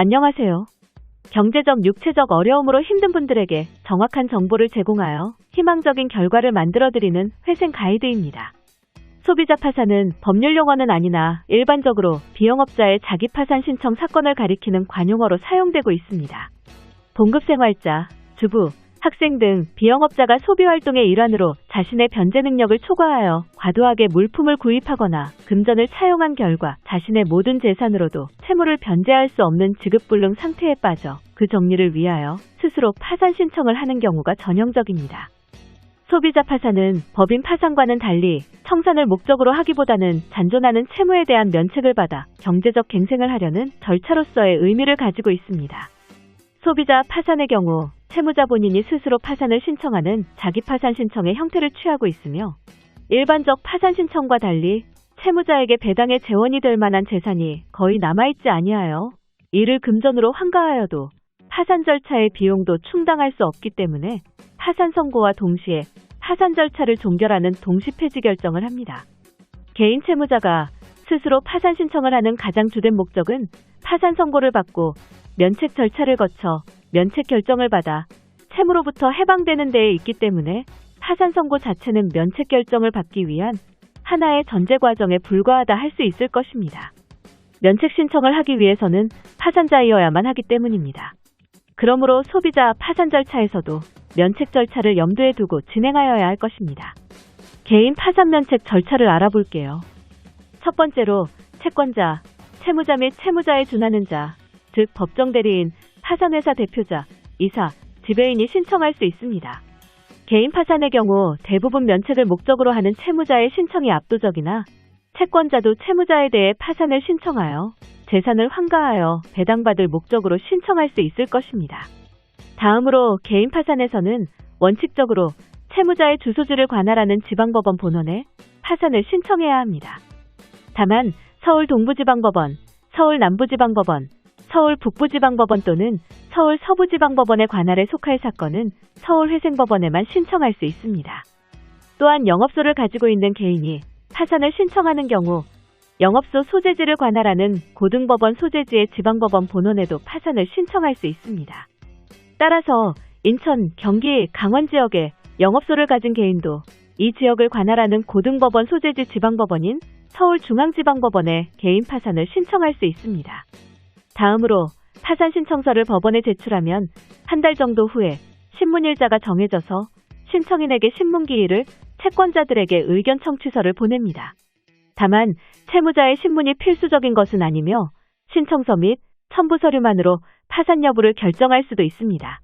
안녕하세요. 경제적, 육체적 어려움으로 힘든 분들에게 정확한 정보를 제공하여 희망적인 결과를 만들어드리는 회생 가이드입니다. 소비자 파산은 법률 용어는 아니나 일반적으로 비영업자의 자기 파산 신청 사건을 가리키는 관용어로 사용되고 있습니다. 봉급생활자, 주부, 학생 등 비영업자가 소비활동의 일환으로 자신의 변제 능력을 초과하여 과도하게 물품을 구입하거나 금전을 차용한 결과 자신의 모든 재산으로도 채무를 변제할 수 없는 지급불능 상태에 빠져 그 정리를 위하여 스스로 파산 신청을 하는 경우가 전형적입니다. 소비자 파산은 법인 파산과는 달리 청산을 목적으로 하기보다는 잔존하는 채무에 대한 면책을 받아 경제적 갱생을 하려는 절차로서의 의미를 가지고 있습니다. 소비자 파산의 경우 채무자 본인이 스스로 파산을 신청하는 자기 파산 신청의 형태를 취하고 있으며 일반적 파산 신청과 달리 채무자에게 배당의 재원이 될 만한 재산이 거의 남아있지 아니하여 이를 금전으로 환가하여도 파산 절차의 비용도 충당할 수 없기 때문에 파산 선고와 동시에 파산 절차를 종결하는 동시 폐지 결정을 합니다. 개인 채무자가 스스로 파산 신청을 하는 가장 주된 목적은 파산 선고를 받고 면책 절차를 거쳐 면책 결정을 받아 채무로부터 해방되는 데에 있기 때문에 파산 선고 자체는 면책 결정을 받기 위한 하나의 전제 과정에 불과하다 할 수 있을 것입니다. 면책 신청을 하기 위해서는 파산자이어야만 하기 때문입니다. 그러므로 소비자 파산 절차에서도 면책 절차를 염두에 두고 진행하여야 할 것입니다. 개인 파산 면책 절차를 알아볼게요. 첫 번째로 채권자, 채무자 및 채무자에 준하는 자, 즉 법정대리인, 파산회사 대표자, 이사, 지배인이 신청할 수 있습니다. 개인 파산의 경우 대부분 면책을 목적으로 하는 채무자의 신청이 압도적이나 채권자도 채무자에 대해 파산을 신청하여 재산을 환가하여 배당받을 목적으로 신청할 수 있을 것입니다. 다음으로 개인 파산에서는 원칙적으로 채무자의 주소지를 관할하는 지방법원 본원에 파산을 신청해야 합니다. 다만 서울 동부지방법원, 서울 남부지방법원, 서울 북부지방법원 또는 서울 서부지방법원의 관할에 속할 사건은 서울회생법원에만 신청할 수 있습니다. 또한 영업소를 가지고 있는 개인이 파산을 신청하는 경우 영업소 소재지를 관할하는 고등법원 소재지의 지방법원 본원에도 파산을 신청할 수 있습니다. 따라서 인천, 경기, 강원 지역에 영업소를 가진 개인도 이 지역을 관할하는 고등법원 소재지 지방법원인 서울중앙지방법원에 개인 파산을 신청할 수 있습니다. 다음으로 파산 신청서를 법원에 제출하면 한 달 정도 후에 신문일자가 정해져서 신청인에게 신문기일을 채권자들에게 의견 청취서를 보냅니다. 다만 채무자의 신문이 필수적인 것은 아니며 신청서 및 첨부 서류만으로 파산 여부를 결정할 수도 있습니다.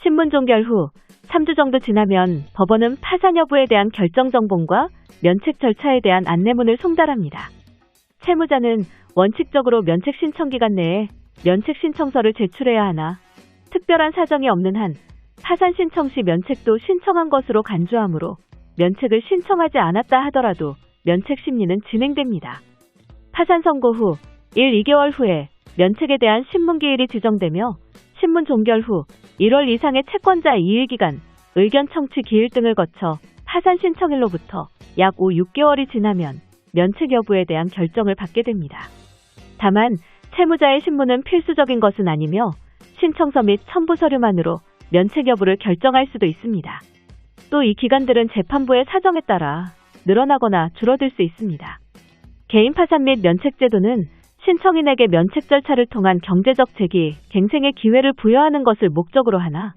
신문 종결 후 3주 정도 지나면 법원은 파산 여부에 대한 결정 정본과 면책 절차에 대한 안내문을 송달합니다. 채무자는 원칙적으로 면책 신청 기간 내에 면책 신청서를 제출해야 하나 특별한 사정이 없는 한 파산 신청 시 면책도 신청한 것으로 간주하므로 면책을 신청하지 않았다 하더라도 면책 심리는 진행됩니다. 파산 선고 후 1, 2개월 후에 면책에 대한 신문기일이 지정되며 신문 종결 후 1월 이상의 채권자 이의기간, 의견 청취 기일 등을 거쳐 파산 신청일로부터 약 5, 6개월이 지나면 면책 여부에 대한 결정을 받게 됩니다. 다만 채무자의 신문은 필수적인 것은 아니며 신청서 및 첨부 서류만으로 면책 여부를 결정할 수도 있습니다. 또 이 기간들은 재판부의 사정에 따라 늘어나거나 줄어들 수 있습니다. 개인 파산 및 면책 제도는 신청인에게 면책 절차를 통한 경제적 재기, 갱생의 기회를 부여하는 것을 목적으로 하나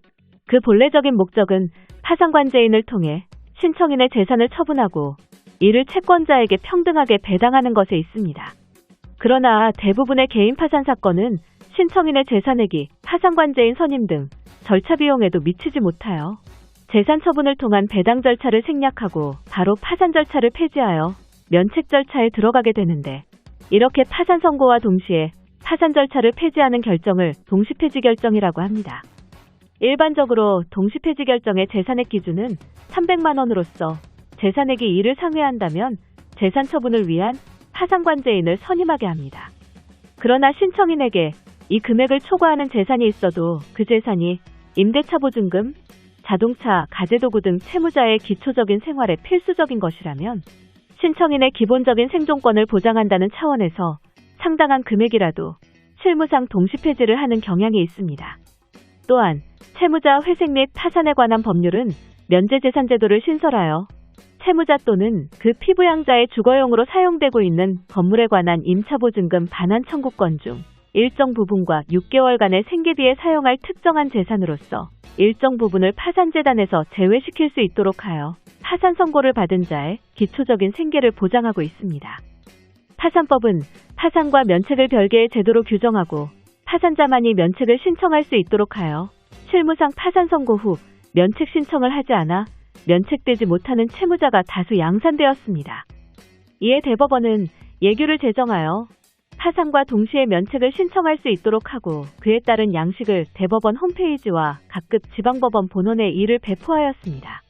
그 본래적인 목적은 파산관제인을 통해 신청인의 재산을 처분하고 이를 채권자에게 평등하게 배당하는 것에 있습니다. 그러나 대부분의 개인 파산 사건은 신청인의 재산액이 파산관제인 선임 등 절차 비용에도 미치지 못하여 재산 처분을 통한 배당 절차를 생략하고 바로 파산 절차를 폐지하여 면책 절차에 들어가게 되는데 이렇게 파산 선고와 동시에 파산 절차를 폐지하는 결정을 동시폐지 결정이라고 합니다. 일반적으로 동시폐지 결정의 재산액 기준은 300만 원으로서 재산액이 이를 상회한다면 재산 처분을 위한 파산관제인을 선임하게 합니다. 그러나 신청인에게 이 금액을 초과하는 재산이 있어도 그 재산이 임대차 보증금, 자동차, 가재도구 등 채무자의 기초적인 생활에 필수적인 것이라면 신청인의 기본적인 생존권을 보장한다는 차원에서 상당한 금액이라도 실무상 동시 폐지를 하는 경향이 있습니다. 또한 채무자 회생 및 파산에 관한 법률은 면제재산제도를 신설하여 채무자 또는 그 피부양자의 주거용으로 사용되고 있는 건물에 관한 임차보증금 반환 청구권 중 일정 부분과 6개월간의 생계비에 사용할 특정한 재산으로서 일정 부분을 파산재단에서 제외시킬 수 있도록 하여 파산 선고를 받은 자의 기초적인 생계를 보장하고 있습니다. 파산법은 파산과 면책을 별개의 제도로 규정하고 파산자만이 면책을 신청할 수 있도록 하여 실무상 파산 선고 후 면책 신청을 하지 않아 면책되지 못하는 채무자가 다수 양산되었습니다. 이에 대법원은 예규를 제정하여 파산과 동시에 면책을 신청할 수 있도록 하고 그에 따른 양식을 대법원 홈페이지와 각급 지방법원 본원에 이를 배포하였습니다.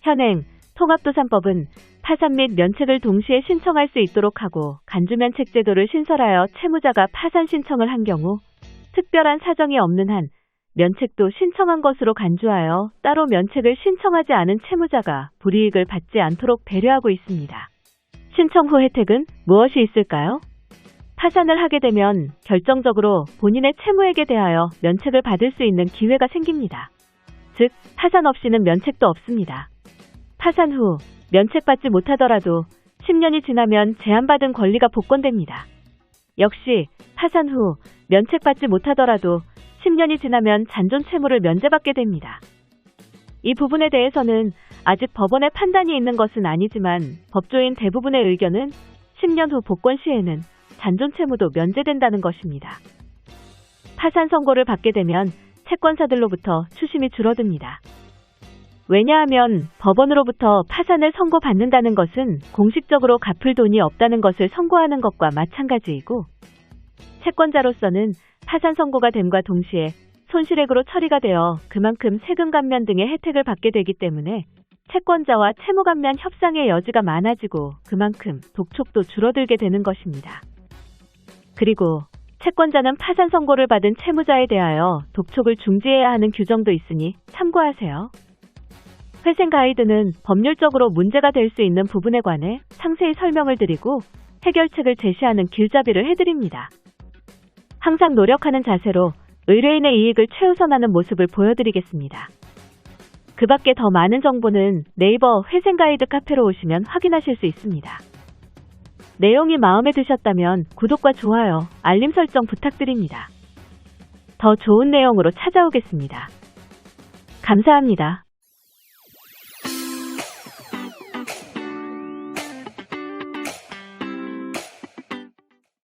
현행 통합도산법은 파산 및 면책을 동시에 신청할 수 있도록 하고 간주면책 제도를 신설하여 채무자가 파산 신청을 한 경우 특별한 사정이 없는 한 면책도 신청한 것으로 간주하여 따로 면책을 신청하지 않은 채무자가 불이익을 받지 않도록 배려하고 있습니다. 신청 후 혜택은 무엇이 있을까요? 파산을 하게 되면 결정적으로 본인의 채무액에 대하여 면책을 받을 수 있는 기회가 생깁니다. 즉, 파산 없이는 면책도 없습니다. 파산 후 면책받지 못하더라도 10년이 지나면 제한받은 권리가 복권됩니다. 역시 파산 후 면책받지 못하더라도 10년이 지나면 잔존 채무를 면제받게 됩니다. 이 부분에 대해서는 아직 법원의 판단이 있는 것은 아니지만 법조인 대부분의 의견은 10년 후 복권 시에는 잔존 채무도 면제된다는 것입니다. 파산 선고를 받게 되면 채권사들로부터 추심이 줄어듭니다. 왜냐하면 법원으로부터 파산을 선고받는다는 것은 공식적으로 갚을 돈이 없다는 것을 선고하는 것과 마찬가지이고 채권자로서는 파산 선고가 됨과 동시에 손실액으로 처리가 되어 그만큼 세금 감면 등의 혜택을 받게 되기 때문에 채권자와 채무 감면 협상의 여지가 많아지고 그만큼 독촉도 줄어들게 되는 것입니다. 그리고 채권자는 파산 선고를 받은 채무자에 대하여 독촉을 중지해야 하는 규정도 있으니 참고하세요. 회생 가이드는 법률적으로 문제가 될 수 있는 부분에 관해 상세히 설명을 드리고 해결책을 제시하는 길잡이를 해드립니다. 항상 노력하는 자세로 의뢰인의 이익을 최우선하는 모습을 보여드리겠습니다. 그 밖에 더 많은 정보는 네이버 회생 가이드 카페로 오시면 확인하실 수 있습니다. 내용이 마음에 드셨다면 구독과 좋아요, 알림 설정 부탁드립니다. 더 좋은 내용으로 찾아오겠습니다. 감사합니다.